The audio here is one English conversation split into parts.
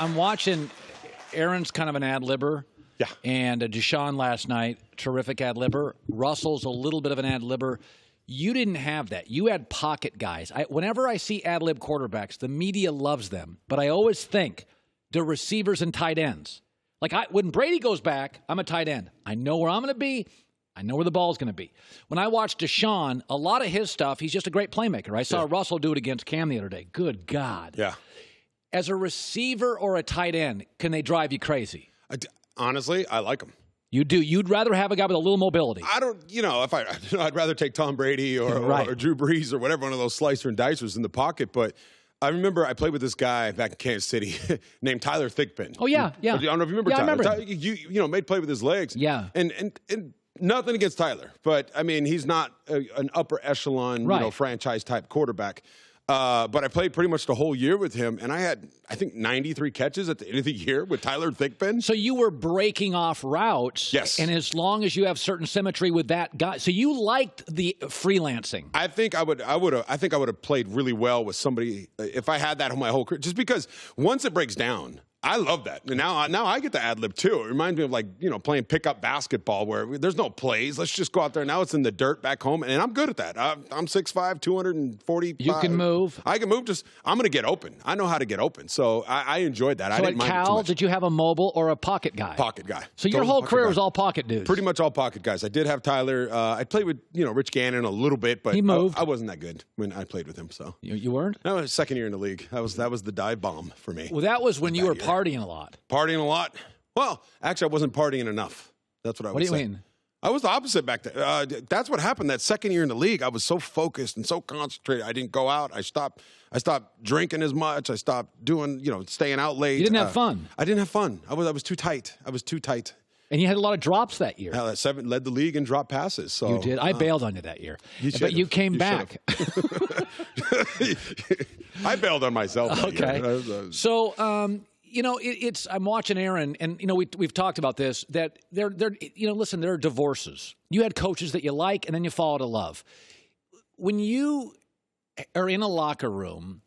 I'm watching. Aaron's kind of an ad-libber. Yeah. And Deshaun last night, terrific ad-libber. Russell's a little bit of an ad-libber. You didn't have that. You had pocket guys. Whenever I see ad-lib quarterbacks, the media loves them. But I always think the receivers and tight ends. Like when Brady goes back, I'm a tight end. I know where I'm going to be. I know where the ball's going to be. When I watch Deshaun, a lot of his stuff, he's just a great playmaker. I saw Russell do it against Cam the other day. Good God. Yeah. As a receiver or a tight end, can they drive you crazy? Honestly, I like them. You do. You'd rather have a guy with a little mobility. I don't, I'd rather take Tom Brady or Drew Brees or whatever, one of those slicer and dicers in the pocket. But I remember I played with this guy back in Kansas City named Tyler Thigpen. Oh, yeah. I don't know if you remember Tyler. I remember. You made play with his legs. Yeah. And nothing against Tyler. But, I mean, he's not an upper echelon, franchise-type quarterback. But I played pretty much the whole year with him, and I had, I think, 93 catches at the end of the year with Tyler Thigpen. So you were breaking off routes. Yes. And as long as you have certain symmetry with that guy. So you liked the freelancing. I think I would have played really well with somebody if I had that my whole career. Just because once it breaks down, I love that. And now I get to ad-lib too. It reminds me of playing pickup basketball where there's no plays. Let's just go out there. Now it's in the dirt back home, and I'm good at that. I'm 6'5", 245. You can move. I can move. I'm going to get open. I know how to get open. So I enjoyed that. So I didn't mind it too Cal, much. did you have a mobile or a pocket guy? Pocket guy. So your whole career was all pocket dudes. Pretty much all pocket guys. I did have Tyler. I played with Rich Gannon a little bit, but he moved. I wasn't that good when I played with him. So you weren't? That was second year in the league. That was the dive bomb for me. Well, that was when you were partying a lot. Partying a lot? Well, actually, I wasn't partying enough. That's what I would say. What do you mean? I was the opposite back then. That's what happened that second year in the league. I was so focused and so concentrated. I didn't go out. I stopped drinking as much. I stopped doing, staying out late. You didn't have fun. I didn't have fun. I was too tight. And you had a lot of drops that year. Hell, that led the league in drop passes. So you did. I bailed on you that year. But you came back. I bailed on myself that year. So, I'm watching Aaron, and we've talked about this. That listen, there are divorces. You had coaches that you like, and then you fall out of love. When you are in a locker room,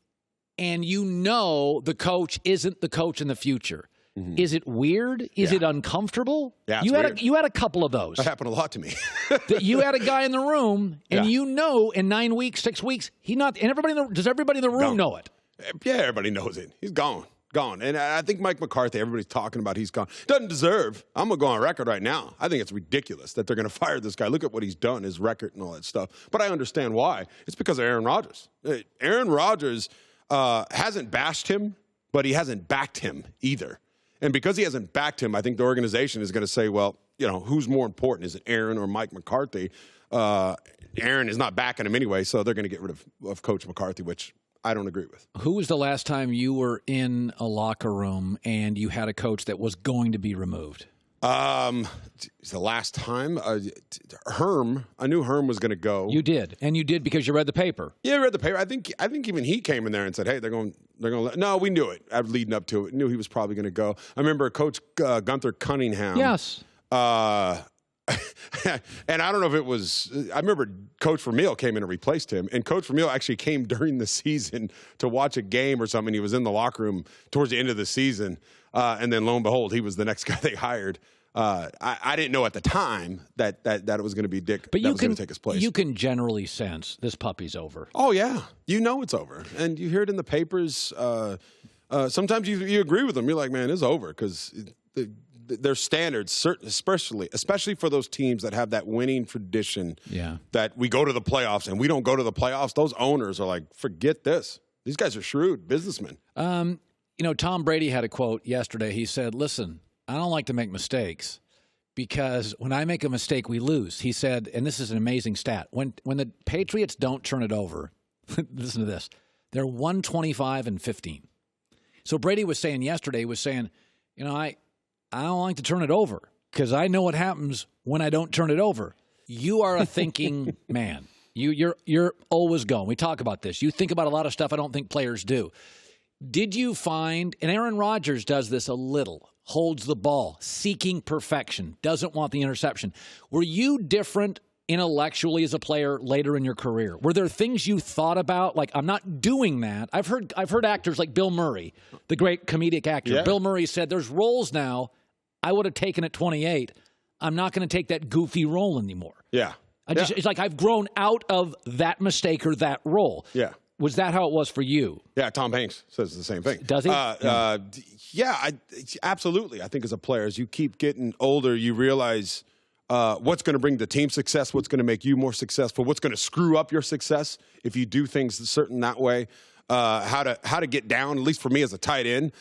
and the coach isn't the coach in the future. Mm-hmm. Is it weird? Is it uncomfortable? Yeah, it's weird. You had a couple of those. That happened a lot to me. That you had a guy in the room, and in 9 weeks, 6 weeks, does everybody in the room know it? Yeah, everybody knows it. He's gone. And I think Mike McCarthy, everybody's talking about he's gone. Doesn't deserve. I'm going to go on record right now. I think it's ridiculous that they're going to fire this guy. Look at what he's done, his record and all that stuff. But I understand why. It's because of Aaron Rodgers. Aaron Rodgers hasn't bashed him, but he hasn't backed him either. And because he hasn't backed him, I think the organization is going to say, well, who's more important? Is it Aaron or Mike McCarthy? Aaron is not backing him anyway, so they're going to get rid of Coach McCarthy, which I don't agree with. Who was the last time you were in a locker room and you had a coach that was going to be removed? The last time, Herm. I knew Herm was going to go. You did, and you did because you read the paper. Yeah, I read the paper. I think even he came in there and said, "Hey, they're going to." No, we knew it. Leading up to it, knew he was probably going to go. I remember Coach Gunther Cunningham. Yes. And I don't know if it was. I remember Coach Vermeil came in and replaced him, and Coach Vermeil actually came during the season to watch a game or something. He was in the locker room towards the end of the season, and then lo and behold, he was the next guy they hired. I didn't know at the time that it was going to be Dick. But that was going to take his place. You can generally sense this puppy's over. Oh yeah, it's over, and you hear it in the papers. Sometimes you agree with them. You're like, man, it's over because their standards, especially for those teams that have that winning tradition. Yeah. That we go to the playoffs and we don't go to the playoffs. Those owners are like, forget this. These guys are shrewd businessmen. Tom Brady had a quote yesterday. He said, "Listen, I don't like to make mistakes because when I make a mistake, we lose." He said, and this is an amazing stat, when the Patriots don't turn it over, listen to this, they're 125-15. So Brady was saying yesterday, I don't like to turn it over because I know what happens when I don't turn it over. You are a thinking man. You're always going. We talk about this. You think about a lot of stuff I don't think players do. Did you find, and Aaron Rodgers does this a little, holds the ball, seeking perfection, doesn't want the interception. Were you different intellectually as a player later in your career? Were there things you thought about, like, I'm not doing that? I've heard actors like Bill Murray, the great comedic actor. Yeah. Bill Murray said, there's roles now I would have taken at 28. I'm not going to take that goofy role anymore. Yeah. It's like I've grown out of that mistake or that role. Yeah. Was that how it was for you? Yeah, Tom Hanks says the same thing. Does he? Absolutely. I think as a player, as you keep getting older, you realize what's going to bring the team success, what's going to make you more successful, what's going to screw up your success if you do things certain that way, how to get down, at least for me as a tight end.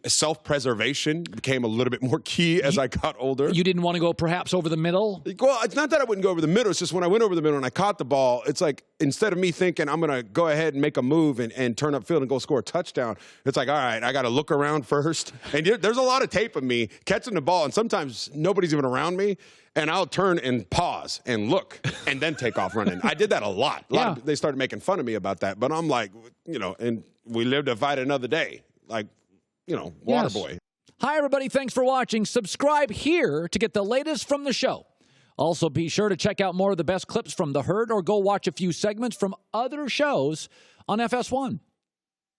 Self-preservation became a little bit more key as I got older. You didn't want to go perhaps over the middle? Well, it's not that I wouldn't go over the middle. It's just when I went over the middle and I caught the ball, it's like instead of me thinking I'm going to go ahead and make a move and turn upfield and go score a touchdown, it's like, all right, I got to look around first. And there's a lot of tape of me catching the ball, and sometimes nobody's even around me, and I'll turn and pause and look and then take off running. I did that a lot. They started making fun of me about that, but I'm like, and we live to fight another day. Like, water boy. Hi, everybody. Thanks for watching. Subscribe here to get the latest from the show. Also, be sure to check out more of the best clips from The Herd or go watch a few segments from other shows on FS1.